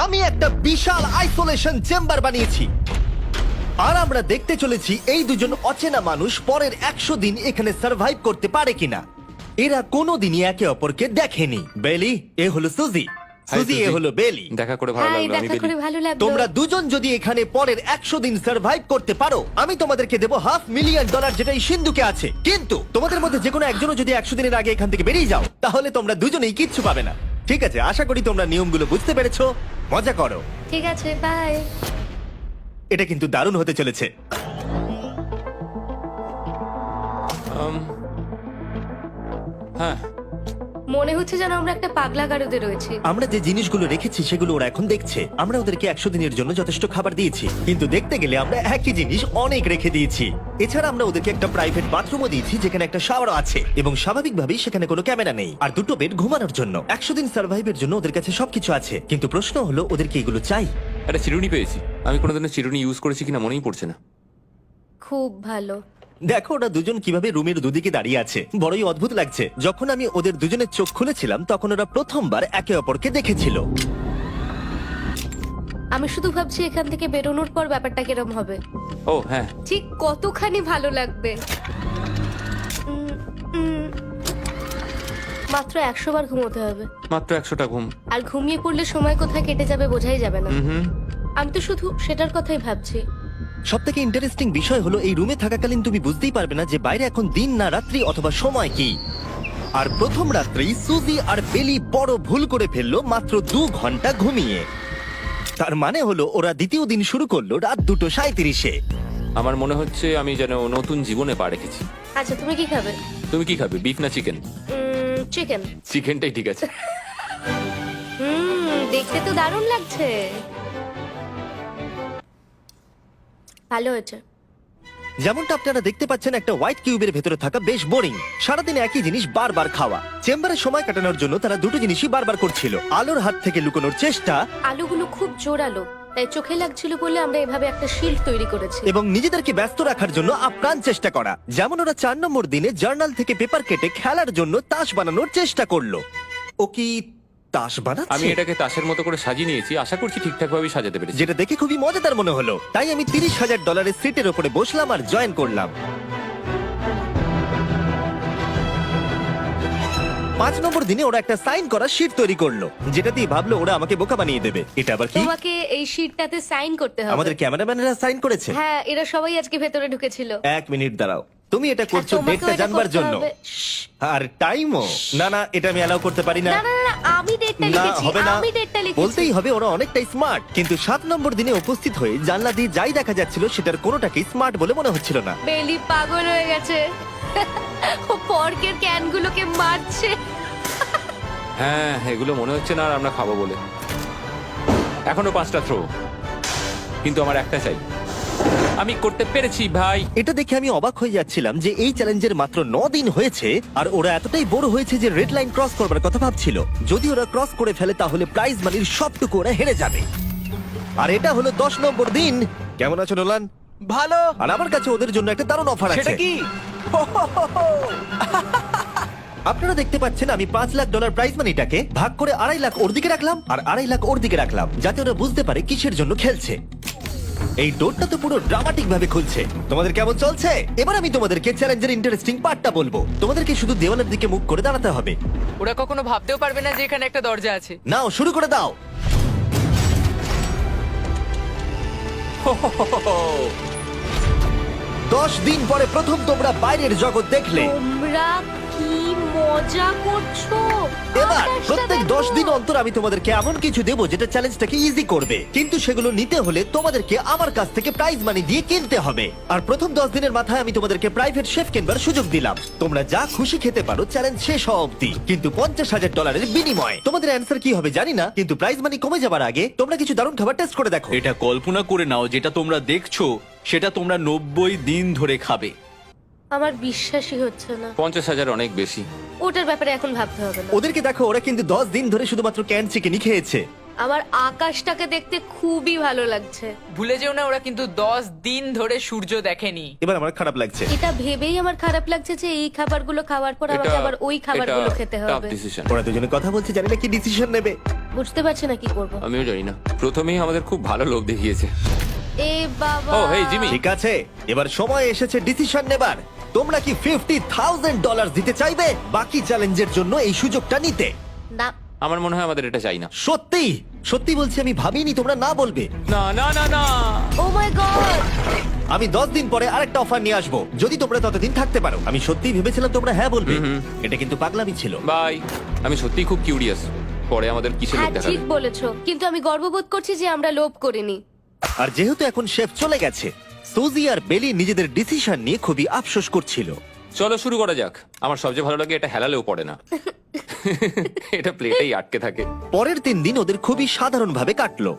আমি একটা বিশাল isolation chamber বানিয়েছি আর আমরা দেখতে চলেছি এই দুজন অচেনা মানুষ পরের 100 দিন এখানে সার্ভাইভ করতে পারে কিনা। এরা কোনোদিনই একে অপরকে দেখেনি। বেলি, এ হলো সুজি, সুজি এ হলো বেলি। দেখা করে ভালো হাই, লাগলো। আমি দেখা করে বেলি। ভালো লাগলো। তোমরা দুজন যদি এখানে পরের 100 দিন সার্ভাইভ করতে পারো আমি তোমাদেরকে দেবো $500,000 যেটা এই সিন্ধুকে আছে। কিন্তু তোমাদের মধ্যে যে কোনো একজনও যদি 100 দিনের আগে এখান থেকে বেরিয়ে যাও তাহলে তোমরা দুজনেই কিচ্ছু পাবে না। ঠিক আছে, আশা করি তোমরা নিয়মগুলো বুঝতে পেরেছো। মজা করো। ঠিক আছে, বাই। এটা কিন্তু দারুণ হতে চলেছে। হ্যাঁ, মনে হচ্ছে যেন আমরা একটা পাগলা গারদে রয়েছি। আমরা যে জিনিসগুলো রেখেছি সেগুলো ওরা এখন দেখছে। আমরা ওদেরকে 100 দিনের জন্য যথেষ্ট খাবার দিয়েছি, কিন্তু দেখতে গেলে আমরা একই জিনিস অনেক রেখে দিয়েছি। এছাড়া আমরা ওদেরকে একটা প্রাইভেট বাথরুমও দিয়েছি যেখানে একটা শাওয়ারও আছে এবং স্বাভাবিকভাবেই সেখানে কোনো ক্যামেরা নেই আর দুটো বেড ঘুমানোর জন্য। 100 দিন সার্ভাইভের জন্য ওদের কাছে সবকিছু আছে, কিন্তু প্রশ্ন হলো ওদেরকে এগুলো চাই। একটা চিরুনি পেয়েছি। আমি কোনোদিনও চিরুনি ইউজ করেছি কিনা মনেই পড়ছে না। খুব ভালো। দেখো ওরা দুজন কিভাবে রুমের দুদিকে দাঁড়িয়ে আছে, বড়ই অদ্ভুত লাগছে। যখন আমি ওদের দুজনের চোখ খুলেছিলাম তখন ওরা প্রথমবার একে অপরকে দেখেছিল। আমি শুধু ভাবছি এখান থেকে বেরোনোর পর ব্যাপারটা কিরম হবে। ও হ্যাঁ, ঠিক কতখানি ভালো লাগবে। উম, উম, মাত্র 100 বার ঘুমোতে হবে মাত্র 100টা ঘুম। আর ঘুমিয়ে পড়লে সময় কোথায় কেটে যাবে বোঝাই যাবে না। হুম, আমি তো শুধু সেটার কথাই ভাবছি। সব থেকে ইন্টারেস্টিং বিষয় হলো এই রুমে থাকাকালীন তুমি বুঝতেই পারবে না যে বাইরে এখন দিন না রাত্রি অথবা সময় কি। আর প্রথম রাত্রেই সুজি আর বেলি বড় ভুল করে ফেললো মাত্র 2 ঘন্টা ঘুমিয়ে। তার মানে হলো ওরা দ্বিতীয় দিন শুরু করলো রাত 2:37-এ। আমার মনে হচ্ছে আমি যেন নতুন জীবনে পা রেখেছি। আচ্ছা, তুমি কি খাবে? তুমি কি খাবে, বিফ না চিকেন? চিকেন। চিকেনটাই ঠিক আছে। দেখতে তো দারুণ লাগছে। ভালো হয়েছে। যেমনটা আপনারা দেখতে পাচ্ছেন একটা হোয়াইট কিউবের ভেতরে থাকা বেশ বোরিং। সারাদিন একই জিনিস বারবার খাওয়া। চেম্বারে সময় কাটানোর জন্য তারা দুটো জিনিসই বারবার করছিল: আলোর হাত থেকে লুকোনোর চেষ্টা আলুগুলো খুব জোরালো, তাই চোখে লাগছিল বলে আমরা এভাবে একটা শিল্ড তৈরি করেছি। এবং নিজেদেরকে ব্যস্ত রাখার জন্য আপ্রাণ চেষ্টা করা। যেমন ওরা 4 নম্বর দিনে জার্নাল থেকে পেপার কেটে খেলার জন্য তাস বানানোর চেষ্টা করলো। ও কি তাস আমি বানাচ্ছে? এটাকে তাসের মতো করে সাজিয়ে নিয়েছি, আশা করছি ঠিকঠাক ভাবে সাজাতে পেরেছি। যেটা দেখে খুবই মজাদার মনে হলো, তাই আমি $30,000 সিটের উপরে বসলাম আর জয়েন করলাম। 5 নম্বর দিনে ওরা একটা সাইন করা শিট তৈরি করলো, যেটা দিয়ে ভাবলো ওরা আমাকে বোকা বানিয়ে দেবে। এটা আবার কি? তোমাকে এই শিটটাতে সাইন করতে হবে। আমাদের ক্যামেরাম্যানেরা সাইন করেছে। হ্যাঁ, এরা সবাই আজকে ভেতরে ঢুকেছিল। 1 মিনিট দাঁড়াও, তুমি এটা আর করছো তোমাকেও ডেটটা এটা জানবার করতে জন্য? হবে। শ্শ্। আর টাইমও? না না, এটা আমি অ্যালাউ করতে পারি না। না না না, আমি ডেটটা না, লিখেছি। হবে না। আমি ডেটটা লিখেছি। বলতেই হবে ওরা অনেকটাই স্মার্ট। কিন্তু 7 নম্বর দিনে উপস্থিত হয়ে জানলা দিয়ে যাই দেখা যাচ্ছিল সেটার কোনোটাকেই স্মার্ট বলে মনে হচ্ছিল না। বেলি পাগল হয়ে গেছে। ও পর্কের ক্যানগুলোকে মারছে। হ্যাঁ, এগুলো মনে হচ্ছে না আর আমরা খাবো বলে। এখনো 5টা থ্রো, কিন্তু আমার একটা চাই। আমি করতে পেরেছি ভাই। এটা দেখে আমি অবাক হয়ে যাচ্ছিলাম যে এই চ্যালেঞ্জের মাত্র 9 দিন হয়েছে আর ওরা এতটাই বোর হয়েছে যে রেড লাইন ক্রস করবার কথা ভাবছিল। যদি ওরা ক্রস করে ফেলে তাহলে প্রাইজ মানির সবটুকু ওরা হেরে যাবে। আর এটা হলো 10 নম্বর দিন। কেমন আছো নোলান? ভালো। আর আমার কাছে ওদের জন্য একটা দারুণ অফার আছে। সেটা কি? আপনারা দেখতে পাচ্ছেন আমি $5 লাখ প্রাইজ মানিটাকে ভাগ করে 2.5 লাখ ওর দিকে রাখলাম আর 2.5 লাখ ওর দিকে রাখলাম, যাতে ওরা বুঝতে পারে কিসের জন্য খেলছে। এই ডোরটা তো পুরো ড্রামাটিক ভাবে খুলছে। তোমাদের কেমন চলছে? এবার আমি তোমাদেরকে চ্যালেঞ্জের ইন্টারেস্টিং পার্টটা বলবো। তোমাদেরকে শুধু দেওয়ালের দিকে মুখ করে দাঁড়াতে হবে। ওরা কখনো ভাবতেও পারবে না যে এখানে একটা দরজা আছে। নাও শুরু করে দাও। দশ দিন পরে প্রথম তোমরা বাইরের জগৎ দেখলে। তোমরা কি মজা করছো? এবার আকাশটা প্রত্যেক দেখো। 10 দিন অন্তর আমি তোমাদেরকে এমন কিছু দেবো যেটা চ্যালেঞ্জটাকে ইজি করবে, কিন্তু সেগুলো নিতে হলে তোমাদেরকে আমার কাছ থেকে প্রাইজ মানি দিয়ে কিনতে হবে। আর প্রথম 10 দিনের মাথায় আমি তোমাদেরকে প্রাইভেট শেফ কেনবার সুযোগ দিলাম। তোমরা যা খুশি খেতে পারো চ্যালেঞ্জ শেষ হওয়া অব্দি, কিন্তু $50,000 বিনিময়ে। তোমাদের অ্যান্সার কি হবে জানি না, কিন্তু প্রাইজ মানি কমে যাবার আগে তোমরা কিছু দারুণ খাবার টেস্ট করে দেখো। এটা কল্পনা করে নাও যেটা তোমরা দেখছো সেটা তোমরা 90 দিন ধরে খাবে। আমার বিশ্বাসই হচ্ছে না। 50,000 অনেক বেশি। ওটার ব্যাপারে এখন ভাবতে হবে না। ওদেরকে দেখো, ওরা কিন্তু 10 দিন ধরে শুধুমাত্র ক্যান চিকেনই খেয়েছে। আমার আকাশটাকে দেখতে খুবই ভালো লাগছে। ভুলে যেও না ওরা কিন্তু 10 দিন ধরে সূর্য দেখেনি। এবার আমার খারাপ লাগছে। এটা ভেবেই আমার খারাপ লাগছে যে এই খাবারগুলো খাওয়ার পর আমাকে আবার ওই খাবারগুলো খেতে টাফ হবে। ডিসিশন। ওরা দুজনে কথা বলছে, জানি না কি ডিসিশন নেবে। বুঝতে পারছি না কি করব। আমিও জানি না, প্রথমেই আমাদের খুব ভালো লোভ দেখিয়েছে। এ বাবা। ও হেই জিমি, ঠিক আছে, এবার সময় এসেছে ডিসিশন নেবার। তোমরা কি $50,000 দিতে চাইবে বাকি চ্যালেঞ্জের জন্য এই সুযোগটা নিতে? না। আমার মনে হয় আমাদের এটা চাই না। সত্যি সত্যি বলছি, আমি ভাবিনি তোমরা না বলবে। না না না না, ও মাই গড। আমি 10 দিন পরে আরেকটা অফার নিয়ে আসবো, যদি তোমরা ততদিন থাকতে পারো। আমি সত্যি ভেবেছিলাম তোমরা হ্যাঁ বলবে। এটা কিন্তু পাগলামি ছিল। বাই। আমি সত্যিই খুব কিউরিয়াস, পরে আমাদের কিসে লোভ হ্যাঁ দেখাবে। ঠিক বলেছো, কিন্তু আমি গর্ববোধ করছি যে আমরা লোভ করিনি। আর যেহেতু এখন শেফ চলে গেছে, সুজি আর বেলি নিজেদের ডিসিশন নিয়ে খুবই আফসোস করছিল। চলো শুরু করা যাক। আমার সবচেয়ে ভালো লাগে এটা হেলালেও পড়ে না। এটা প্লেটেই আটকে থাকে। পরের 3 দিন ওদের খুবই সাধারণভাবে কাটলো।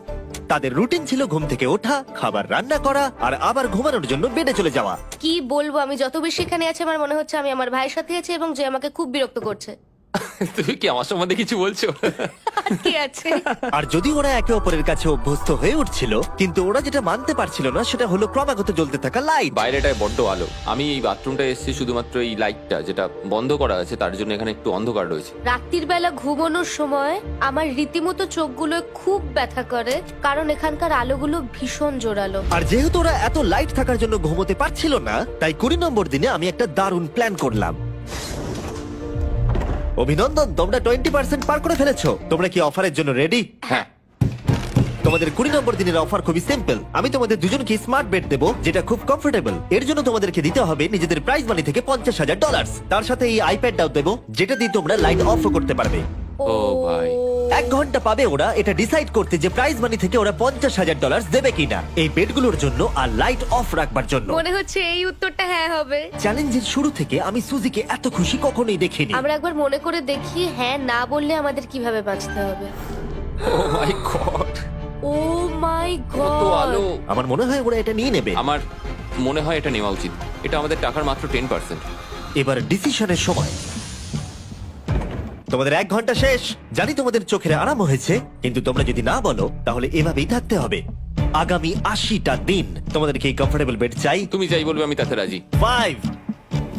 তাদের রুটিন ছিল ঘুম থেকে ওঠা, খাবার রান্না করা আর আবার ঘুমানোর জন্য বেডে চলে যাওয়া। কি বলবো, আমি যত বেশি এখানে আছি আমার মনে হচ্ছে আমি আমার ভাইয়ের সাথে আছি এবং যে আমাকে খুব বিরক্ত করছে। তুমি কি আমার সম্বন্ধে কিছু বলছো? আর কি আছে? আর যদি ওরা একে অপরের কাছে অভ্যস্ত হয়ে উঠছিল, কিন্তু ওরা যেটা মানতে পারছিল না সেটা হলো ক্রমাগত জ্বলতে থাকা লাইট। বাইরেটায় বড্ড আলো। আমি এই বাথরুমটা এসেছি শুধুমাত্র এই লাইটটা যেটা বন্ধ করা আছে তার জন্য এখানে একটু অন্ধকার রয়েছে। রাত্রির বেলা ঘুমানোর সময় আমার রীতিমতো চোখগুলো খুব ব্যথা করে, কারণ এখানকার আলোগুলো ভীষণ জোরালো। আর যেহেতু ওরা এত লাইট থাকার জন্য ঘুমোতে পারছিল না, তাই 20 নম্বর দিনে আমি একটা দারুণ প্ল্যান করলাম। অভিনন্দন, তোমরা 20% পার করে ফেলেছো। তোমরা কি অফারের জন্য রেডি? হ্যাঁ। তোমাদের 20 নম্বর দিনের অফার খুবই সিম্পল। আমি তোমাদের দুজনকে স্মার্ট বেড দেবো, যেটা খুব কমফোর্টেবল। এর জন্য তোমাদেরকে দিতে হবে নিজেদের প্রাইজ মানি থেকে $50,000। তার সাথে এই আইপ্যাডটাও দেবো, যেটা দিয়ে তোমরা লাইট অফ করতে পারবে। ও ভাই। 1 ঘন্টা পাবে ওরা এটা ডিসাইড করতে যে প্রাইজ মানি থেকে ওরা $50,000 দেবে কিনা এই বেডগুলোর জন্য আর লাইট অফ রাখবার জন্য। মনে হচ্ছে এই উত্তরটা হ্যাঁ হবে। চ্যালেঞ্জের শুরু থেকে আমি সুজিকে এত খুশি কখনোই দেখিনি। আমরা একবার মনে করে দেখি হ্যাঁ না বললে আমাদের কিভাবে বাঁচতে হবে। ও মাই গড, ও মাই কত গড। আলো। আমার মনে হয় ওরা এটা নিয়ে নেবে। আমার মনে হয় এটা নেওয়া উচিত। এটা আমাদের টাকার মাত্র 10%। এবার ডিসিশনের সময়। তোমাদের 1 ঘন্টা শেষ। জানি তোমাদের চোখের আরাম হয়েছে, কিন্তু তোমরা যদি না বলো তাহলে এভাবেই থাকতে হবে আগামী 80টা দিন। তোমাদেরকে এই কমফোর্টেবল বেড চাই। তুমি যাই বলবে আমি তাতে রাজি। 5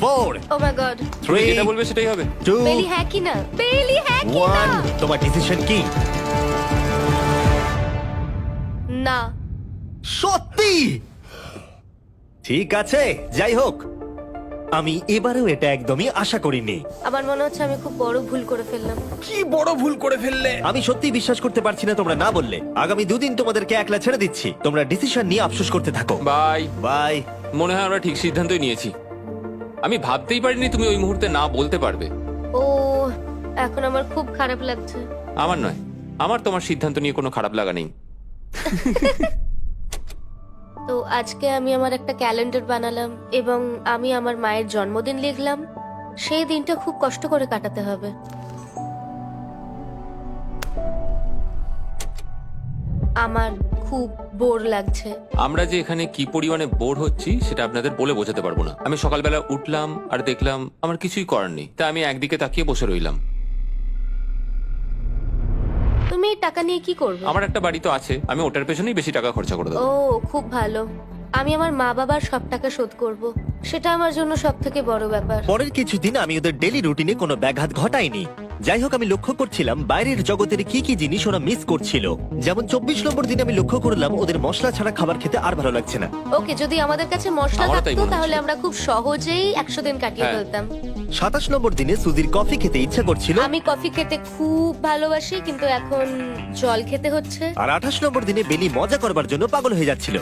4 ও মাই গড। তুমি 3 যেটা বলবে সেটাই হবে। 2 বেলি হ্যাঁ কি না? বেলি হ্যাঁ কি না? 1 তোমার ডিসিশন কি? না। সত্যি? ঠিক আছে, যাই হোক, আমি এবারেও এটা একদমই আশা করিনি। আমার মনে হচ্ছে আমি খুব বড় ভুল করে ফেললাম। কি বড় ভুল করে ফেললে। আমি সত্যি বিশ্বাস করতে পারছি না তোমরা না বললে। আগামী 2 দিন তোমাদেরকে একলা ছেড়ে দিচ্ছি। তোমরা ডিসিশন নিয়ে আফসোস করতে থাকো। বাই। বাই। মনে হয় আমরা ঠিক সিদ্ধান্তই নিয়েছি। আমি ভাবতেই পারিনি তুমি ওই মুহূর্তে না বলতে পারবে। ও, এখন আমার খুব খারাপ লাগছে। আমার নয়, আমার তোমার সিদ্ধান্ত নিয়ে কোনো খারাপ লাগা নেই। তো আজকে আমি আমার একটা ক্যালেন্ডার বানালাম এবং আমি আমার মায়ের জন্মদিন লিখলাম। সেই দিনটা খুব কষ্ট করে কাটাতে হবে। আমার খুব বোর লাগছে। আমরা যে এখানে কি পরিমাণে বোর হচ্ছি সেটা আপনাদের বলে বোঝাতে পারবো না। আমি সকালবেলা উঠলাম আর দেখলাম আমার কিছুই করার নেই, তাই আমি একদিকে তাকিয়ে বসে রইলাম। তুমি এই টাকা নিয়ে কি করবে? আমার একটা বাড়ি তো আছে, আমি ওটার পেছনেই বেশি টাকা খরচা করে ও দেবো। খুব ভালো। আমি আমার মা বাবার সব টাকা শোধ করব। সেটা আমার জন্য সব থেকে বড় ব্যাপার। পরের কিছুদিন আমি ওদের ডেলি রুটিনে কোনো ব্যাঘাত ঘটাইনি। যাই হোক, আমি লক্ষ্য করছিলাম বাইরের জগতের কি কি জিনিস ওরা মিস করছিল। যেমন 24 নম্বর দিনে আমি লক্ষ্য করলাম ওদের মশলা ছাড়া খাবার খেতে আর ভালো লাগছে না। ওকে, যদি আমাদের কাছে মশলা আমারও তাই থাকতো মনে তাহলে হচ্ছে। আমরা খুব সহজেই 100 দিন কাটিয়ে হ্যাঁ। ফেলতাম। 27 নম্বর দিনে সুজির কফি খেতে ইচ্ছা করছিল, আমি কফি খেতে খুব ভালোবাসি, কিন্তু এখন জল খেতে হচ্ছে। আর 28 নম্বর দিনে বেলি মজা করবার জন্য পাগল হয়ে যাচ্ছিল।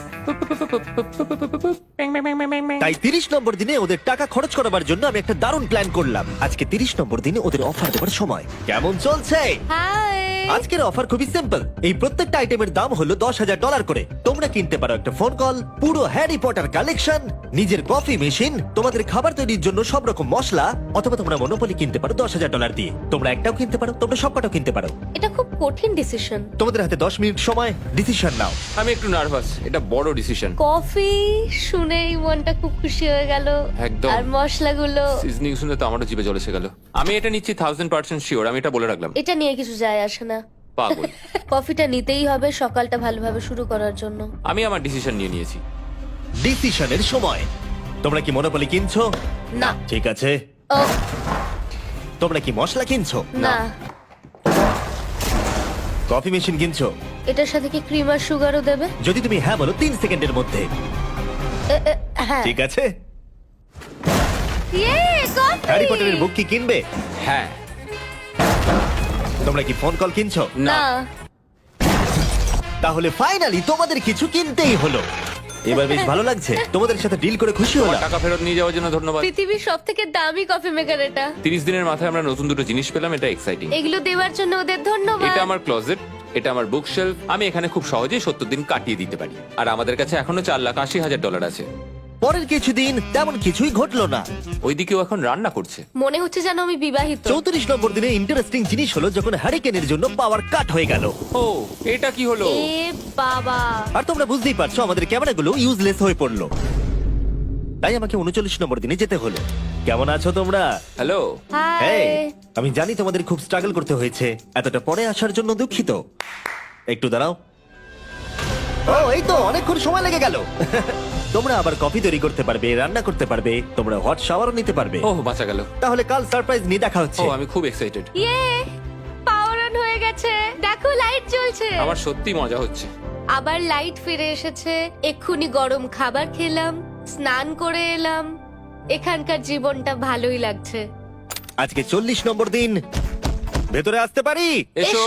তাই 30 নম্বর দিনে ওদের টাকা খরচ করাবার জন্য আমি একটা দারুণ প্ল্যান করলাম। আজকে 30 নম্বর দিনে ওদের অফার দেওয়ার সময়। কেমন চলছে? হাই। আজকের অফার খুবই সিম্পল। এই প্রত্যেকটা আইটেমের দাম হলো $10,000 করে। তোমরা কিনতে পারো একটা ফোন কল, পুরো হ্যারি পটার কালেকশন, নিজের কফি মেশিন, তোমাদের খাবার তৈরির জন্য সব রকম মশলা, অথবা তোমরা মনোপলি কিনতে পারো $10,000 দিয়ে। তোমরা একটাও কিনতে পারো, তোমরা সবকটাও কিনতে পারো। এটা খুব কঠিন ডিসিশন। তোমাদের হাতে 10 মিনিট সময়, ডিসিশন নাও। আমি একটু নার্ভাস, এটা বড় ডিসিশন। কফি শুনেই মনটা খুব খুশি হয়ে গেল। একদম। আর মশলাগুলো, সিজনিং শুনে তো আমারও জিভে জল এসে গেল। আমি এটা নিচ্ছি 1000% শিওর, আমি এটা বলে রাখলাম। এটা নিয়ে কিছু যায় আসে না। পাগল। কফিটা নিতেই হবে সকালটা ভালোভাবে শুরু করার জন্য। আমি আমার ডিসিশন নিয়ে নিয়েছি। ডিসিশনের সময়। তোমরা কি মনোপলি কিনছো? না। ঠিক আছে। ও তোমরা কি মশলা কিনছো? না। কফি মেশিন কিনছো? এটার সাথে কি ক্রিম আর সুগারও দেবে? যদি তুমি হ্যাঁ বলো 3 সেকেন্ডের মধ্যে। হ্যাঁ। ঠিক আছে। ইয়ে, কফি! হ্যারি পটারের বুক কি কিনবে? হ্যাঁ। তোমরা কি ফোন কল কিনছো? না। তাহলে ফাইনালি তোমাদের কিছু কিনতেই হলো। এবার বেশ ভালো লাগছে। তোমাদের সাথে ডিল করে খুশি তোমার হলাম। টাকা ফেরত নিয়ে যাওয়ার জন্য ধন্যবাদ। পৃথিবীর সব থেকে দামি কফি মেকার এটা। 30 দিনের মাথায় আমরা নতুন দুটো জিনিস পেলাম, এটা এক্সাইটিং। এগুলো দেওয়ার জন্য ওদের ধন্যবাদ। এটা আমার ক্লোজেট, এটা আমার বুক শেলফ। আমি এখানে খুব সহজেই 70 দিন কাটিয়ে দিতে পারি। আর আমাদের কাছে এখনো $4,80,000 আছে। পরের কিছুদিন তেমন কিছুই ঘটলো না। ওইদিকেও এখন রান্না করছে। মনে হচ্ছে যেন আমি বিবাহিত। 34 নম্বর দিনে ইন্টারেস্টিং জিনিস হলো যখন হ্যারিকেনের জন্য পাওয়ার কাট হয়ে গেল। ও, এটা কি হলো? এ বাবা! আর তোমরা বুঝতেই পারছো আমাদের ক্যামেরাগুলো ইউজলেস হয়ে পড়লো। তাই আমাকে 39 নম্বর দিনে যেতে হলো। কেমন আছো তোমরা? হ্যালো। হাই। হেই, আমি জানি তোমাদের খুব স্ট্রাগল করতে হয়েছে। এতটা পরে আসার জন্য দুঃখিত। একটু দাঁড়াও। ও, এই তো অনেকক্ষণ সময় লেগে গেল। তোমরা আবার কফি তৈরি করতে পারবে, রান্না করতে পারবে, তোমরা হট শাওয়ারও নিতে পারবে। ও, বাঁচা গেল। তাহলে কাল সারপ্রাইজ নিয়ে দেখা ও, হচ্ছে। আমি খুব এক্সাইটেড। ইয়ে! পাওয়ার অন হয়ে গেছে। দেখো লাইট জ্বলছে। আমার সত্যি মজা হচ্ছে। আবার লাইট ফিরে এসেছে। এক্ষুনি গরম খাবার খেলাম, স্নান করে এলাম। এখানকার জীবনটা ভালোই লাগছে। আজকে 40 নম্বর দিন। ভেতরে আসতে পারি? এসো।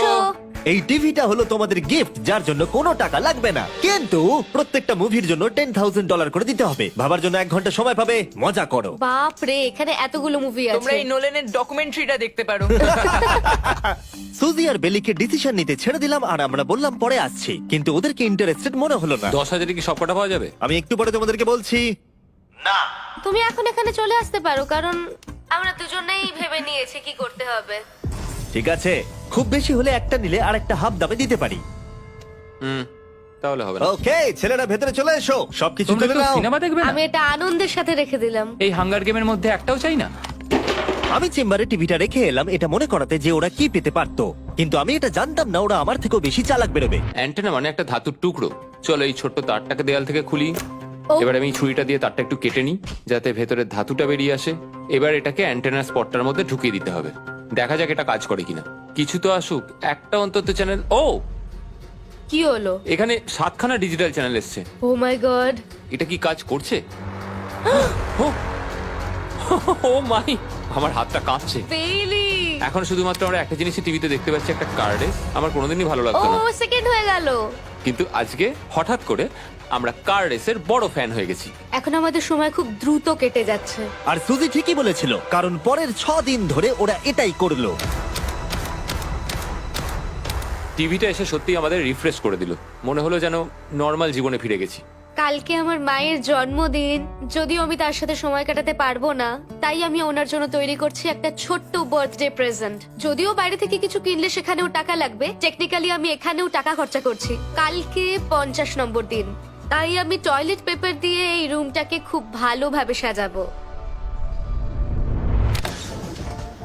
এই টিভিটা হলো তোমাদের গিফট, যার জন্য কোনো টাকা লাগবে না, কিন্তু প্রত্যেকটা মুভির জন্য $10,000 করে দিতে হবে। ভাবার জন্য 1 ঘন্টা সময় পাবে। মজা করো। বাপ রে, এখানে এতগুলো মুভি তোমরা আছে। এই নোলেনের ডকুমেন্টারিটা দেখতে পারো। সুজি আর বেলিকে ডিসিশন নিতে ছেড়ে দিলাম আর আমরা বললাম পরে আসছি, কিন্তু ওদেরকে ইন্টারেস্টেড মনে হলো না। 10,000 কি সবকটা পাওয়া যাবে? আমি একটু পরে তোমাদেরকে বলছি। না, তুমি এখন এখানে চলে আসতে পারো, কারণ আমরা দুজনেই ভেবে নিয়েছি কি করতে হবে। ঠিক আছে, খুব বেশি হলে একটা নিলে আর একটা হাফ দামে দিতে পারি। তাহলে হবে না। ওকে, ছেলেরা ভেতরে চলে এসো, সবকিছু তোমরা তুলে কেউ নাও। সিনেমা দেখবে না? আমি এটা আনন্দের সাথে রেখে দিলাম। এই হাঙ্গার গেমের মধ্যে একটাও চাই না। আমি চেম্বারে টিভিটা রেখে এলাম এটা মনে করাতে যে ওরা কি পেতে পারতো, কিন্তু আমি এটা জানতাম না ওরা আমার থেকেও বেশি চালাক বেরোবে। অ্যান্টেনা মানে একটা ধাতুর টুকরো। চলো এই ছোট্ট তারটাকে দেয়াল থেকে খুলি। ও। এবার আমি ছুরিটা দিয়ে তারটা একটু কেটে নিই যাতে ভেতরের ধাতুটা বেরিয়ে আসে। এবার এটাকে অ্যান্টেনার স্পটটার মধ্যে ঢুকিয়ে দিতে হবে। দেখা যাক এটা কাজ করে কিনা। কিছু তো আসুক, একটা অন্তত চ্যানেল। ও, কি হলো? এখানে 7খানা ডিজিটাল চ্যানেল এসছে। ও মাই গড! এটা কি কাজ করছে? ও, ও মাই, আমার হাতটা কাঁপছে। বেইলি! এখন শুধুমাত্র আমরা একটা জিনিসই টিভিতে দেখতে পাচ্ছি, একটা কার্ডে। আমার কোনোদিনই ভালো ও, লাগতো না, সেকেন্ড হয়ে গেল। কিন্তু আজকে হঠাৎ করে আমরা কার রেসের বড় ফ্যান হয়ে গেছি। এখন আমাদের সময় খুব দ্রুত কেটে যাচ্ছে। আর সুজি ঠিকই বলেছিল, কারণ পরের 6 দিন ধরে ওরা এটাই করলো। টিভিটা এসে সত্যি আমাদের রিফ্রেশ করে দিল। মনে হলো যেন নর্মাল জীবনে ফিরে গেছি। কালকে আমার মায়ের জন্মদিন, যদিও আমি তার সাথে সময় কাটাতে পারবো না, তাই আমি ওনার জন্য তৈরি করছি একটা ছোট্ট বার্থডে প্রেজেন্ট। যদিও বাইরে থেকে কিছু কিনলে সেখানেও টাকা লাগবে, টেকনিক্যালি আমি এখানেও টাকা খরচা করছি। কালকে 50 নম্বর দিন, তাই আমি টয়লেট পেপার দিয়ে এই রুমটাকে খুব ভালোভাবে সাজাবো।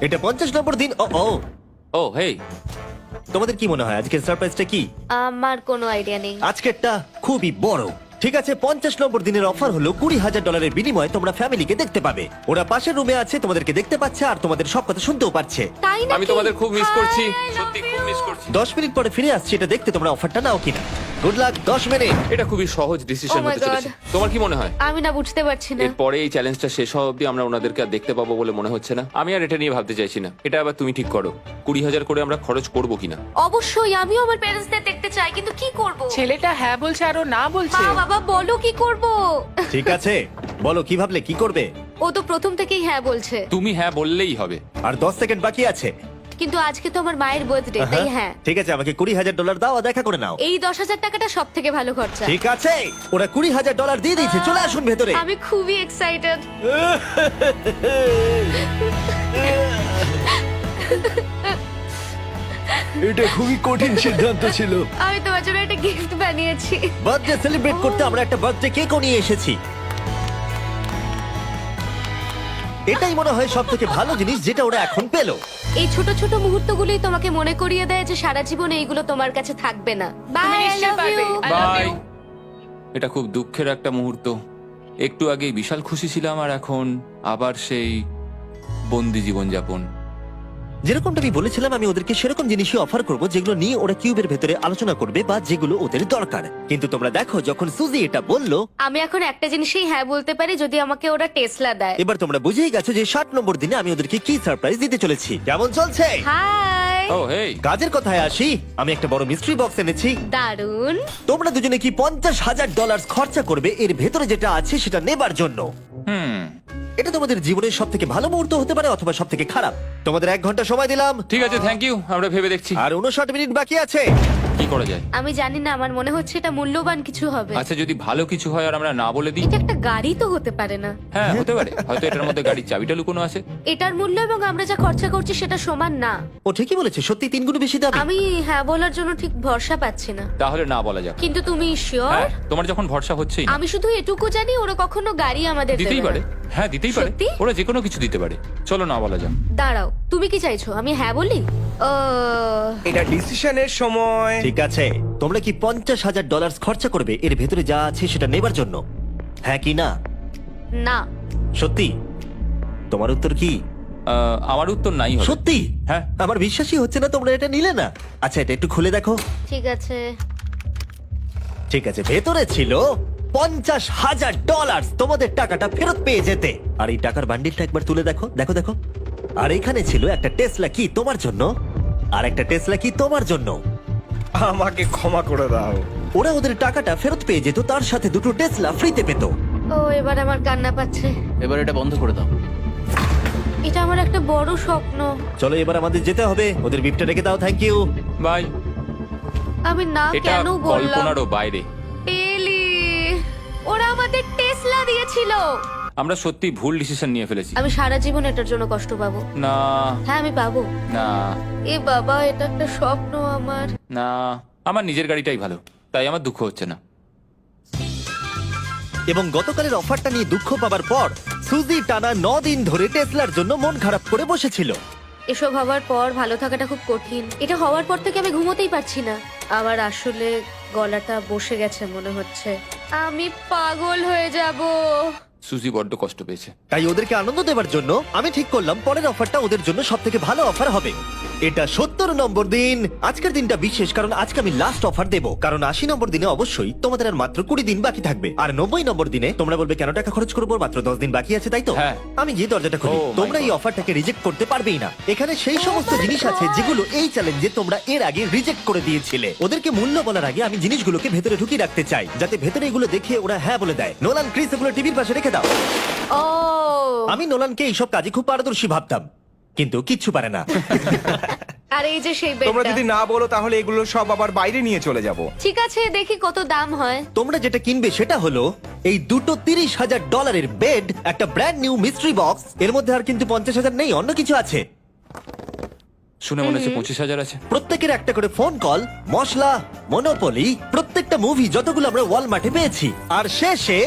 এটা 50 নম্বর দিন। ও ও, ও হেই, তোমাদের কি মনে হয় আজকের সারপ্রাইজটা কি? আমার কোনো আইডিয়া নেই। আজকেরটা খুবই বড়। ঠিক আছে, 50 নম্বর দিনের অফার হলো $20,000 বিনিময়ে তোমরা ফ্যামিলিকে দেখতে পাবে। ওরা পাশের রুমে আছে, তোমাদেরকে দেখতে পাচ্ছে আর তোমাদের সব কথা শুনতেও পাচ্ছে। তাই না? আমি তোমাদের খুব মিস করছি, সত্যি খুব মিস করছি। 10 মিনিট পরে ফিরে আসছি এটা দেখতে তোমরা অফারটা নাও কিনা। Good luck. 10 মিনিট। এটা খুবই সহজ ডিসিশন Oh my হতে চলেছে। God. তোমার কি মনে হয়? আমি না বুঝতে পারছি না। এরপরে এই চ্যালেঞ্জটা শেষ হওয়া অবধি আমরা ওনাদেরকে আর দেখতে পাবো বলে মনে হচ্ছে না। আমি আর এটা নিয়ে ভাবতে চাইছি না। এটা আবার তুমি ঠিক করো, 20,000 করে আমরা খরচ করবো কিনা। অবশ্যই আমিও আমার প্যারেন্টসদের দেখতে চাই, কিন্তু কি করব? ছেলেটা হ্যাঁ বলছে আর ও না বলছে। মা বাবা বলো কি করব? ঠিক আছে, বলো কি ভাবলে, কি করবে? ও তো প্রথম থেকেই হ্যাঁ বলছে। তুমি হ্যাঁ বললেই হবে। আর 10 সেকেন্ড বাকি আছে। কিন্তু আজকে তো আমার মায়ের বার্থডে, তাই হ্যাঁ। ঠিক আছে, আমাকে $20,000 দাও আর দেখা করে নাও। এই 10,000 টাকাটা সব থেকে ভালো খরচা। ঠিক আছে, ওরা $20,000 দিয়ে দিয়েছে। চলে আসুন ভেতরে। আমি খুবই এক্সাইটেড। এটা খুবই কঠিন সিদ্ধান্ত ছিল। আমি তোমার জন্য একটা গিফট বানিয়েছি। বার্থডে সেলিব্রেট করতে আমরা একটা বার্থডে কেকও নিয়ে এসেছি। এটাই মনে হয় সব থেকে ভালো জিনিস যেটা ওরা এখন পেলো। এই ছোট ছোট মুহূর্তগুলোই তোমাকে মনে করিয়ে দেয় যে সারা জীবন এইগুলো তোমার কাছে থাকবে না। বাই, তুমি আই নিশ্চয়ই লাভ পারবে। You. I love bye. you. এটা খুব দুঃখের একটা মুহূর্ত। একটু আগেই বিশাল খুশি ছিলাম আর এখন আবার সেই বন্দি জীবনযাপন। যেরকমটা আমি বলেছিলাম, আমি ওদেরকে সেরকম জিনিসই অফার করব যেগুলো নিয়ে ওরা কিউবের ভেতরে আলোচনা করবে বা যেগুলো ওদের দরকার। কিন্তু তোমরা দেখো, যখন সুজি এটা বললো, আমি এখন একটা জিনিসই হ্যাঁ বলতে পারি, যদি আমাকে ওরা টেসলা দেয়। এবার তোমরা বুঝেই গেছো যে 60 নম্বর দিনে আমি ওদেরকে কি সারপ্রাইজ দিতে চলেছি। কেমন চলছে? হাই, ও হেই, কাজের কথায় আসি, আমি একটা বড় মিস্ট্রি বক্স এনেছি। দারুন। তোমরা দুজনে কি $50,000 খরচা করবে এর ভেতরে যেটা আছে সেটা নেবার জন্য? এটা তোমাদের জীবনের সব থেকে ভালো মুহূর্ত হতে পারে অথবা সব থেকে খারাপ। তোমাদের 1 ঘন্টা সময় দিলাম ঠিক আছে, থ্যাংক ইউ, আমরা ভেবে দেখছি আর 59 মিনিট বাকি আছে। কি করা যায়। আমি জানি না, আমার মনে হচ্ছে এটা মূল্যবান কিছু হবে। আচ্ছা, যদি ভালো কিছু হয় আর আমরা না বলে দিই? এটা একটা গাড়ি তো হতে পারে না। হ্যাঁ, হতে পারে, হয়তো এটার মধ্যে গাড়ির চাবিটা লুকোনো আছে। এটার মূল্য এবং আমরা যা খরচা করছি সেটা সমান না। ও ঠিকই বলেছে, সত্যি 3 গুণ বেশি দাম। আমি হ্যাঁ বলার জন্য ঠিক ভরসা পাচ্ছি না। তাহলে না বলা যাক। কিন্তু তুমি শিওর? হ্যাঁ, তোমার যখন ভরসা হচ্ছেই না। আমি শুধু এটুকু জানি, ওরা কখনো গাড়ি আমাদের দিতেই দেবে পারে। না। হ্যাঁ, দিতেই পারে, সত্যি? ওরা যে কোনো কিছু দিতে পারে। চলো না বলা যাক। দাঁড়াও, তুমি কি চাইছো আমি হ্যাঁ বলি? এটা ডিসিশনের সময়। ঠিক আছে, তোমরা কি $50,000 খরচা করবে এর ভেতরে যা আছে সেটা নেবার জন্য? হ্যাঁ কি না? না। সত্যি? তোমার উত্তর কি? আমার উত্তর নাই হবে। সত্যি? হ্যাঁ। আমার বিশ্বাসই হচ্ছে না তোমরা এটা নিলে না। আচ্ছা, এটা একটু খুলে দেখো। ঠিক আছে। ঠিক আছে, ভেতরে ছিল $50,000। তোমাদের টাকাটা ফেরত পেয়ে যেতে। আর এই টাকার বান্ডিলটা একবার তুলে দেখো, দেখো দেখো। আর এখানে ছিল একটা টেসলা কি তোমার জন্য, আর একটা টেসলা কি তোমার জন্য। আমাকে ক্ষমা করে দাও। ওরা ওদের টাকাটা ফেরত পেয়ে যেত, তার সাথে 2টো টেসলা ফ্রিতে পেত। ও, এবার আমার কান্না পাচ্ছে। এবার এটা বন্ধ করে দাও। এটা আমার একটা বড় স্বপ্ন। চলো এবার আমাদের যেতে হবে। ওদের বিপটা রেখে দাও। Thank you. বাই। আমি না এটা কেন বললাম? কল্পনারও বাইরে। এলি, ওরা আমাদের টেসলা দিয়েছিল। আমরা সত্যি ভুল ডিসিশন নিয়ে ফেলেছি। আমি সারা জীবন এটার জন্য কষ্ট পাবো। না হ্যাঁ, আমি পাবো। না এ বাবা, এটা একটা স্বপ্ন আমার। না, আমার নিজের গাড়িটাই ভালো, তাই আমার দুঃখ হচ্ছে না। এবং গতকালের অফারটা নিয়ে দুঃখ পাবার পর সুজি টানা 9 দিন ধরে টেসলার জন্য মন খারাপ করে বসেছিল। এসব হওয়ার পর ভালো থাকাটা খুব কঠিন। এটা হওয়ার পর থেকে আমি ঘুমোতেই পারছি না। আমার আসলে গলাটা বসে গেছে মনে হচ্ছে। আমি পাগল হয়ে যাব। সুজি বড্ড কষ্ট পেয়েছে। তাই ওদেরকে আনন্দ দেওয়ার জন্য আমি ঠিক করলাম পরের অফারটা ওদের জন্য সব থেকে ভালো অফার হবে। এটা 70 নম্বর দিন। আজকের দিনটা বিশেষ কারণ আজকে আমি লাস্ট অফার দেবো। কারণ 80 নম্বর দিনে অবশ্যই তোমাদের আর মাত্র 20 দিন বাকি থাকবে। আর 90 নম্বর দিনে তোমরা বলবে কেন টাকা খরচ করবো, মাত্র 10 দিন বাকি আছে, তাই তো? হ্যাঁ। আমি গিয়ে দরজাটা খুলি। Oh my তোমরা এই God. অফারটাকে রিজেক্ট করতে পারবেই না। এখানে সেই সমস্ত my জিনিস আছে God. যেগুলো এই চ্যালেঞ্জে তোমরা এর আগে রিজেক্ট করে দিয়েছিলে। ওদেরকে মূল্য বলার আগে আমি জিনিসগুলোকে ভেতরে ঢুকিয়ে রাখতে চাই, যাতে ভেতরে এগুলো দেখে ওরা হ্যাঁ বলে দেয়। নোলান, ক্রিস, এগুলো টিভির পাশে রেখে দাও। ও, আমি নোলানকে এইসব কাজে খুব পারদর্শী ভাবতাম, কিন্তু কিচ্ছু পারে না। আর এই যে সেই তোমরা বেডটা। যদি না বলো তাহলে এগুলো সব আবার বাইরে নিয়ে চলে যাব। ঠিক আছে, দেখি কত দাম হয়। তোমরা যেটা কিনবে সেটা হলো এই দুটো $30,000 বেড, একটা ব্র্যান্ড নিউ মিস্ট্রি বক্স। এর মধ্যে আর কিন্তু 50,000 নেই, অন্য কিছু আছে। শুনে মনে হচ্ছে 25,000 আছে। প্রত্যেকের একটা করে ফোন কল, মশলা, মনোপলি, প্রত্যেকটা মুভি যতগুলো আমরা ওয়ালমার্টে পেয়েছি, আর শেষে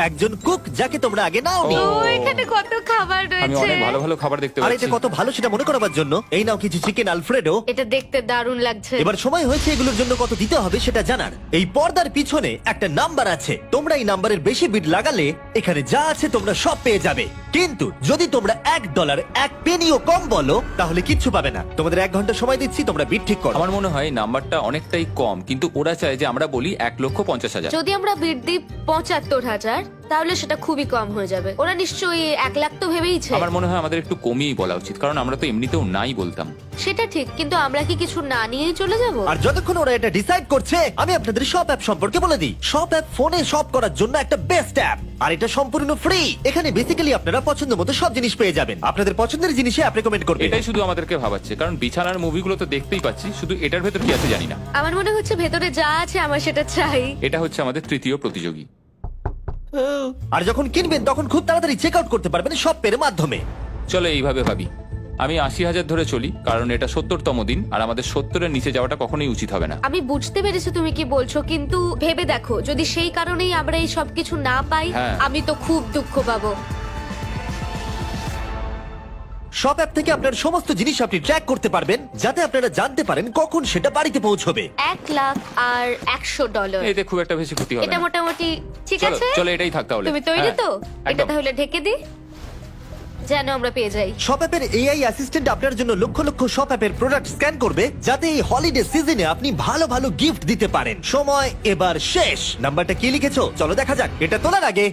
একজন কুক যাকে তোমরা আগে নাওনি। ও, এখানে কত খাবার আমি রয়েছে। অনেক ভালো ভালো খাবার দেখতে আর পাচ্ছি। এটা কত ভালো সেটা মনে করাবার জন্য এই নাও কিছু চিকেন আলফ্রেডো। এটা দেখতে দারুণ লাগছে। এবার সময় হয়েছে এগুলোর জন্য কত দিতে হবে সেটা জানার। এই পর্দার পিছনে একটা নাম্বার আছে, তোমরা এই নাম্বারের বেশি বিড লাগালে এখানে যা আছে তোমরা সব পেয়ে যাবে। কিন্তু যদি তোমরা $1 এক পেনিও কম বলো তাহলে কিচ্ছু পাবে না। তোমাদের 1 ঘন্টা সময় দিচ্ছি, তোমরা বিড ঠিক করো। আমার মনে হয় নাম্বারটা অনেকটাই কম, কিন্তু ওরা চায় যে আমরা বলি 1,50,000। যদি আমরা বিড দিই 75,000, তাহলে সেটা খুবই কম হয়ে যাবে। ওরা নিশ্চয়ই 1 লাখ তো ভেবেইছে। আমার মনে হয় আমাদের একটু কমিয়েই বলা উচিত, কারণ আমরা তো এমনিতেও নাই বলতাম। সেটা ঠিক, কিন্তু আমরা কি কিছু না নিয়েই চলে যাব? আর যতক্ষণ ওরা এটা ডিসাইড করছে আমি আপনাদের শপ অ্যাপ সম্পর্কে বলে দিই। শপ অ্যাপ ফোনে শপ করার জন্য একটা বেস্ট অ্যাপ, আর এটা সম্পূর্ণ ফ্রি। এখানে বেসিক্যালি আপনারা পছন্দ মতো সব জিনিস পেয়ে যাবেন। আপনাদের পছন্দের জিনিসে অ্যাপ রেকমেন্ড করবে। এটাই শুধু আমাদেরকে ভাবাচ্ছে, কারণ বিছানার মুভিগুলো তো দেখতেই পাচ্ছি, শুধু এটার ভেতর কি আছে জানি না। আমার মনে হচ্ছে ভেতরে যা আছে আমার সেটা চাই। এটা হচ্ছে আমাদের তৃতীয় প্রতিযোগী। আর যখন কিনবেন তখন খুব তাড়াতাড়ি চেক আউট করতে পারবেন শপ পের মাধ্যমে। চলো এইভাবে ভাবি। আমি 80,000 ধরে চলি, কারণ এটা 70তম দিন, আর আমাদের 70-এর নিচে যাওয়াটা কখনোই উচিত হবে না। আমি বুঝতে পেরেছি তুমি কি বলছো, কিন্তু ভেবে দেখো যদি সেই কারণেই আমরা এই সব কিছু না পাই, হ্যাঁ। আমি তো খুব দুঃখ পাবো। শপ অ্যাপ থেকে আপনার সমস্ত জিনিস আপনি ট্র্যাক করতে পারবেন, যাতে আপনারা জানতে পারেন কখন সেটা বাড়িতে পৌঁছবে। 1 লাখ আর $100। এতে খুব একটা বেশি ক্ষতি হবে এটা না। মোটামুটি ঠিক চলো আছে। চলো এটাই থাক তাহলে। তুমি তৈরি হ্যাঁ, তো? এটা একদম। তাহলে ঢেকে দি। যেন আমরা পেয়ে যাই। শপ অ্যাপের এআই অ্যাসিস্ট্যান্ট আপনার জন্য লক্ষ লক্ষ শপ অ্যাপের প্রোডাক্ট স্ক্যান করবে, যাতে এই হলিডে সিজনে আপনি ভালো ভালো গিফট দিতে পারেন। সময় এবার শেষ। নাম্বারটা কি লিখেছো চলো দেখা যাক। এটা তোলার আগে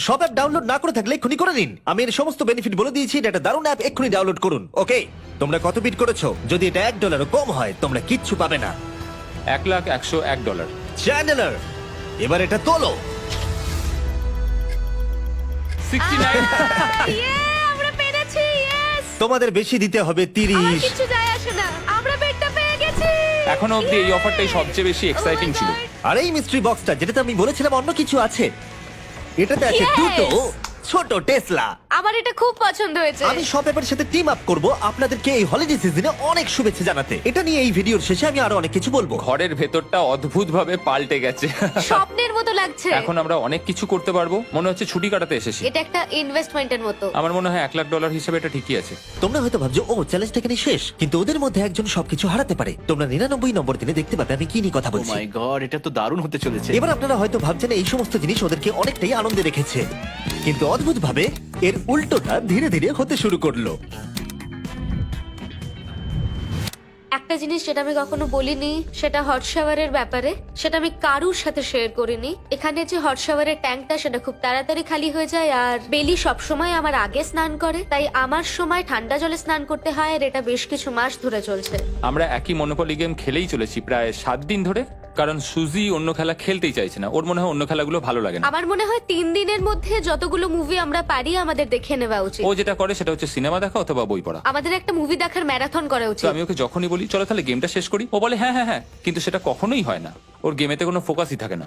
শপ অ্যাপ ডাউনলোড না করে থাকলে এক্ষুনি করে নিন। আমি এর সমস্ত বেনিফিট বলে দিয়েছি। এটা একটা দারুণ অ্যাপ, এক্ষুনি ডাউনলোড করুন। ওকে, তোমরা কত বিট করেছো? যদি এটা $1 কম হয় তোমরা কিচ্ছু পাবে না। $1,101 চ্যান্ডেলার, এবার এটা তোলো। 69 আমরা পেরেছি, ইয়েস! তোমাদের বেশি দিতে হবে আমার 30। কিছু যায় আসে না, আমরা বেডটা পেয়ে গেছি। এখনো অব্দি এই অফারটাই সবচেয়ে বেশি এক্সাইটিং ছিল। আর এই মিস্ট্রি বক্সটা, যেটাতে আমি বলেছিলাম অন্য কিছু আছে, এটাতে আছে Yes! দুটো ছোট টেসলা। আমার এটা খুব পছন্দ হয়েছে। আমি শপ অ্যাপের সাথে টিম আপ করব আপনাদেরকে এই হলিডে সিজনে অনেক শুভেচ্ছা জানাতে। এটা নিয়ে এই ভিডিওর শেষে আমি আরো অনেক কিছু বলবো। ঘরের ভেতরটা অদ্ভুতভাবে পাল্টে গেছে। স্বপ্নের মতো লাগছে। এখন আমরা অনেক কিছু করতে পারবো, মনে হচ্ছে ছুটি কাটাতে এসেছি। এটা একটা ইনভেস্টমেন্টের মতো। আমার মনে হয় $1,00,000 হিসেবে এটা ঠিকই আছে। তোমরা হয়তো ভাবছো ও চ্যালেঞ্জটা এখানে শেষ, কিন্তু ওদের মধ্যে একজন সবকিছু হারাতে পারে। তোমরা 99 নম্বর দিনে দেখতে পাবে আমি কি নিয়ে কথা ও বলছি। মাই গড, এটা তো দারুণ হতে চলেছে। এবার আপনারা হয়তো ভাবছেন এই সমস্ত জিনিস ওদেরকে অনেকটাই আনন্দে রেখেছে, কিন্তু অদ্ভুতভাবে এর উল্টোটা ধীরে ধীরে হতে শুরু করলো। একটা জিনিস যেটা আমি কখনো বলিনি, সেটা হট শাওয়ারের ব্যাপারে। সেটা আমি কারুর সাথে শেয়ার করিনি। এখানে যে হট শাওয়ারের ট্যাঙ্কটা, সেটা খুব তাড়াতাড়ি খালি হয়ে যায়। আর বেলি সবসময় আমার আগে স্নান করে, তাই আমার সময় ঠান্ডা জলে স্নান করতে হয়। আর এটা বেশ কিছু মাস ধরে চলছে। আমরা একই মনোপলি গেম খেলেই চলেছি প্রায় 7 দিন ধরে, কারণ সুজি অন্য খেলা খেলতেই চাইছে না। ওর মনে হয় অন্য খেলাগুলো ভালো লাগে না। আমার মনে হয় 3 দিনের মধ্যে যতগুলো মুভি আমরা পারি আমাদের দেখে নেওয়া উচিত। ও যেটা করে সেটা হচ্ছে সিনেমা দেখা অথবা বই পড়া। আমাদের একটা মুভি দেখার ম্যারাথন করা তো উচিত। আমি ওকে যখনই বলি চলো তাহলে গেমটা শেষ করি, ও বলে হ্যাঁ হ্যাঁ হ্যাঁ, কিন্তু সেটা কখনোই হয় না। ওর গেমেতে কোনো ফোকাসই থাকে না।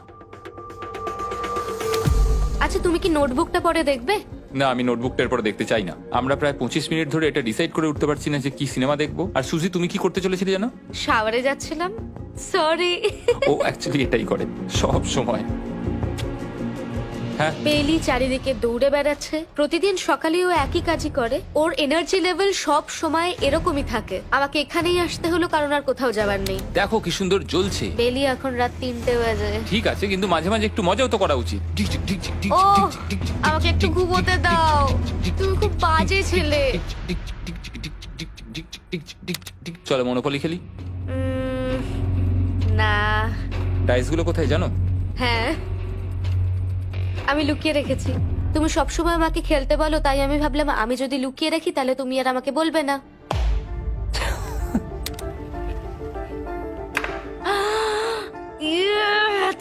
আচ্ছা, তুমি কি নোটবুকটা পরে দেখবে? না, আমি নোটবুকটার পর দেখতে চাই না। আমরা প্রায় 25 মিনিট ধরে এটা ডিসাইড করে উঠতে পারছি না যে কি সিনেমা দেখবো। আর সুজি, তুমি কি করতে চলেছিলে জানো? শাওয়ারে যাচ্ছিলাম। সরি। ও অ্যাকচুয়ালি এটাই করে সব সময়। হ্যাঁ, বেলি চারিদিকে দৌড়ে বেড়াচ্ছে। প্রতিদিন সকালে ও একই কাজই করে। ওর এনার্জি লেভেল সব সময় এরকমই থাকে। আমাকে এখানেই আসতে হলো কারণ আর কোথাও যাবার নেই। দেখো কি সুন্দর জ্বলছে। বেলি এখন রাত 3টে বাজে। ঠিক আছে, কিন্তু মাঝে মাঝে একটু মজাও তো করা উচিত। ও, আমাকে একটু ঘুমোতে দাও। তুমি খুব বাজে ছেলে। চলো মনোপলি খেলি। না। ডাইসগুলো কোথায় জানো? হ্যাঁ, আমি লুকিয়ে রেখেছি। তুমি সবসময় আমাকে খেলতে বলো, তাই আমি ভাবলাম আমি যদি লুকিয়ে রাখি তাহলে তুমি আর আমাকে বলবে না।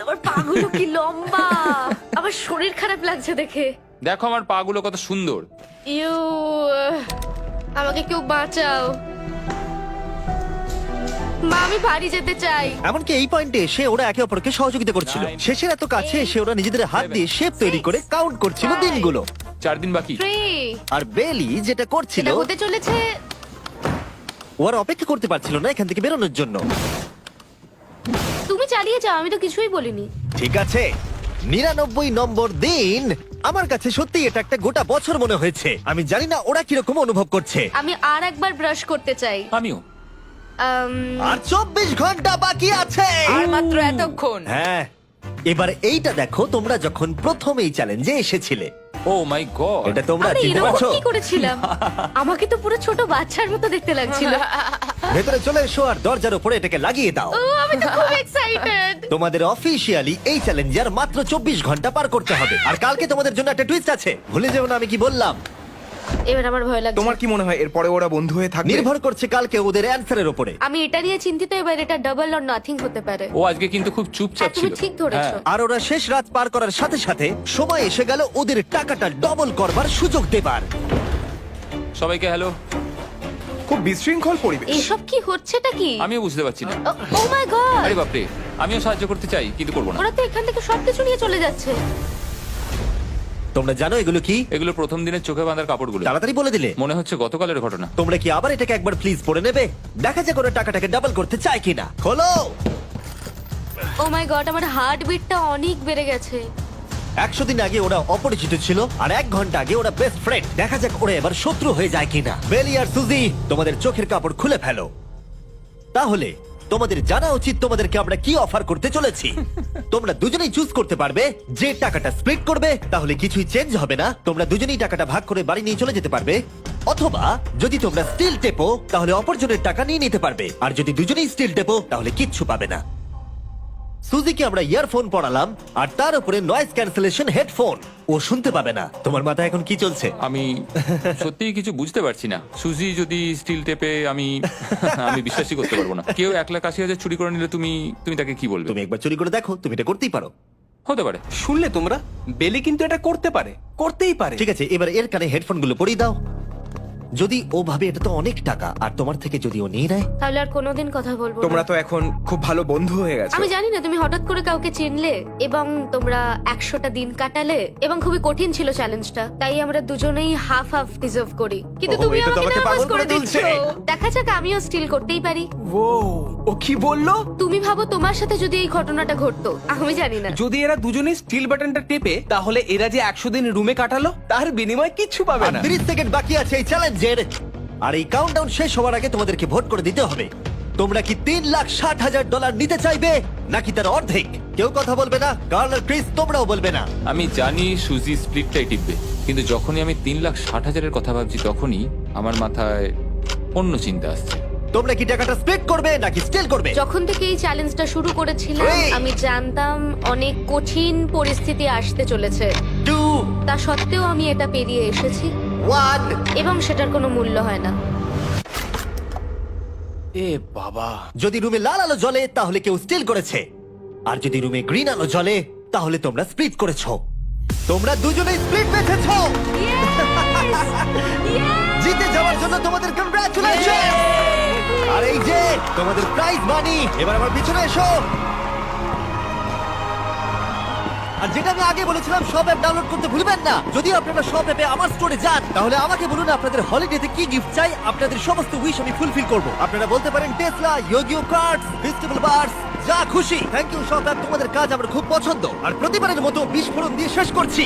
তোমার পাগুলো কি লম্বা! আমার শরীর খারাপ লাগছে দেখে। দেখো আমার পাগুলো কত সুন্দর। ইউ, আমাকে কেউ বাঁচাও। মা, আমি বাড়ি যেতে চাই। এমনকি এই পয়েন্টে এসে ওরা একে অপরকে সহযোগিতা করছিল। 9, শেষের এত কাছে এসে ওরা নিজেদের হাত দিয়ে শেপ তৈরি করে কাউন্ট করছিল 5, দিনগুলো। 4 দিন বাকি। 3, আর বেলি যেটা করছিল, এটা হতে চলেছে। ও আর অপেক্ষা করতে পারছিল না এখান থেকে বেরোনোর জন্য। তুমি চালিয়ে যাও, আমি তো কিছুই বলিনি। ঠিক আছে, 99 নম্বর দিন। আমার কাছে সত্যি এটা একটা গোটা বছর মনে হয়েছে। আমি জানি না ওরা কিরকম অনুভব করছে। আমি আর একবার ব্রাশ করতে চাই। আমিও। আর 24 ঘন্টা বাকি আছে। আর মাত্র এতক্ষণ। হ্যাঁ, এবার এইটা দেখো, তোমরা যখন প্রথম এই চ্যালেঞ্জে এসেছিলে, ও মাই গড। এটা তোমরা আরে চিনতে এরকম পারছো? কি করেছিলাম? আমাকে তো পুরো ছোট বাচ্চার মতো দেখতে লাগছিল। ভেতরে চলে এসো আর দরজার উপরে এটাকে লাগিয়ে দাও। ও, আমি তো খুব এক্সাইটেড। তোমাদের অফিসিয়ালি এই চ্যালেঞ্জে আর মাত্র 24 ঘন্টা পার করতে হবে। আর কালকে তোমাদের জন্য একটা টুইস্ট আছে, ভুলে যেও না আমি কি বললাম। এবার আমার ভয় লাগছে। তোমার কি মনে হয় এরপরে ওরা বন্ধু হয়ে থাকবে? নির্ভর করছে কালকে ওদের অ্যানসারের উপরে। আমি এটা নিয়ে চিন্তিত। এবার এটা ডাবল অর নাথিং হতে পারে। ও আজকে কিন্তু খুব চুপচাপ হ্যাঁ, তুমি ছিল। ঠিক ধরেছো। হ্যাঁ। আর ওরা শেষ রাত পার করার সাথে সাথে সময় এসে গেল ওদের টাকাটা ডবল করবার সুযোগ দেবার। সবাইকে হ্যালো। খুব বিশৃঙ্খল পরিবেশ। এসব কি হচ্ছেটা কি? আমিও বুঝতে পারছি না। ও মাই গড! আরে বাপরে, আমিও সাহায্য করতে চাই কিন্তু করবো না। ওরা তো এখান থেকে সবকিছু নিয়ে চলে যাচ্ছে। তোমরা জানো এগুলো কি? এগুলো প্রথম দিনের চোখে বাঁধার কাপড়গুলো। তাড়াতাড়ি বলে দিলে। মনে হচ্ছে গতকালের ঘটনা। তোমরা কি আবার এটাকে একবার প্লিজ পড়ে নেবে? দেখা যাক ওরা টাকাটাকে ডাবল করতে চায় কিনা। খোলো। ও মাই গড, আমার হার্ট বিটটা অনেক বেড়ে গেছে। 100 দিন আগে ওরা অপরিচিত ছিল, আর 1 ঘন্টা আগে ওরা বেস্ট ফ্রেন্ড। দেখা যাক ওরা এবার শত্রু হয়ে যায় কিনা। বেলি আর সুজি, তোমাদের চোখের কাপড় খুলে ফেলো। তাহলে তোমাদের জানা উচিত তোমাদেরকে আমরা কি অফার করতে চলেছি। তোমরা দুজনেই চুজ করতে পারবে যে টাকাটা স্প্লিট করবে, তাহলে কিছুই চেঞ্জ হবে না, তোমরা দুজনেই টাকাটা ভাগ করে বাড়ি নিয়ে চলে যেতে পারবে। অথবা যদি তোমরা স্টিল টেপো তাহলে অপরজনের টাকা নিয়ে নিতে পারবে, আর যদি দুজনেই স্টিল টেপো তাহলে কিচ্ছু পাবে না। সুজিকে আমরা ইয়ারফোন পড়ালাম আর তার উপরে নয়েজ ক্যান্সেলেশন হেডফোন, ও শুনতে পাবে না। তোমার মাথায় এখন কি চলছে? আমি সত্যিই কিছু বুঝতে পারছি না। সুজি যদি স্টিল টেপে, আমি বিশ্বাসই করতে পারবো না। কেউ 1,80,000 চুরি করে নিলে তুমি তাকে কি বলবে? তুমি একবার চুরি করে দেখো, তুমি এটা করতেই পারো। হতে পারে। শুনলে তোমরা, বেলি কিন্তু এটা করতে পারে, করতেই পারে। ঠিক আছে, এবার এর কানে হেডফোন গুলো পরিয়ে দাও। যদি ও ভাবে এটা তো অনেক টাকা, আর তোমার থেকে যদি ও নিয়ে নেয়, তাহলে আর কোনোদিন কথা বলবো তোমরা না। তো এখন খুব ভালো বন্ধু হয়ে গেছো। আমি জানি না তুমি হঠাৎ করে কাউকে চিনলে এবং তোমরা 100টা দিন কাটালে এবং খুবই কঠিন ছিল চ্যালেঞ্জটা, তাই আমরা দুজনেই হাফ হাফ ডিজার্ভ করি। কিন্তু ওহো, তুমি এটা তো আমাকে আমাকে নার্ভাস পাগল করে করে দিচ্ছ। তুলছে। দেখা যাক, আমিও স্টিল করতেই পারি। ও কি বললো? তুমি ভাবো তোমার সাথে যদি এই ঘটনাটা ঘটতো, আমি জানি না। যদি এরা দুজনে স্টিল বাটনটা টেপে, তাহলে এরা যে 100 দিন রুমে কাটালো তার বিনিময়ে কিচ্ছু পাবে আর না। 30 সেকেন্ড বাকি আছে এই চ্যালেঞ্জের, আর এই কাউন্টডাউন শেষ হওয়ার আগে তোমাদেরকে ভোট করে দিতে হবে। তোমরা কি $3,60,000 নিতে চাইবে নাকি তার অর্ধেক? কেউ কথা বলবে না, কার্ল আর ক্রিস তোমরাও বলবে না। আমি জানি সুজি স্প্লিটটাই টিপবে, কিন্তু যখনই আমি 3,60,000-এর কথা ভাবছি, তখনই আমার মাথায় অন্য চিন্তা আসছে। তোমরা কি টাকাটা স্প্লিট করবে নাকি স্টিল করবে? যখন থেকে এই চ্যালেঞ্জটা শুরু করেছিলাম, Three. আমি জানতাম অনেক কঠিন পরিস্থিতি আসতে চলেছে। 2, তা সত্ত্বেও আমি এটা পেরিয়ে এসেছি 1। এবং সেটার কোনো মূল্য হয় না। এ বাবা, যদি রুমে লাল আলো জ্বলে তাহলে কেউ স্টিল করেছে, আর যদি রুমে গ্রিন আলো জ্বলে তাহলে তোমরা স্প্লিট করেছো। তোমরা দুজনেই স্প্লিট বেঁচেছো। জিতে যাওয়ার জন্য তোমাদের কংগ্রাচুলেশন। আর এই যে তোমাদের প্রাইজ মানি, এবার আমার পিছনে এসো। আর যেটা আমি আগে বলেছিলাম, সব অ্যাপ ডাউনলোড করতে ভুলবেন না। যদি আপনারা সব অ্যাপে আমার স্টোরে যান, তাহলে আমাকে বলুন আপনাদের হলিডেতে কি গিফট চাই। আপনাদের সমস্ত উইশ আমি ফুলফিল করব। আপনারা বলতে পারেন টেসলা, ইয়োগিও কার্ডস, ফেস্টিভ্যাল বার্স, যা খুশি। থ্যাংক ইউ সব অ্যাপ, তোমাদের কাজ আমার খুব পছন্দ। আর প্রতিবারের মতো বিস্ফোরণ দিয়ে শেষ করছি।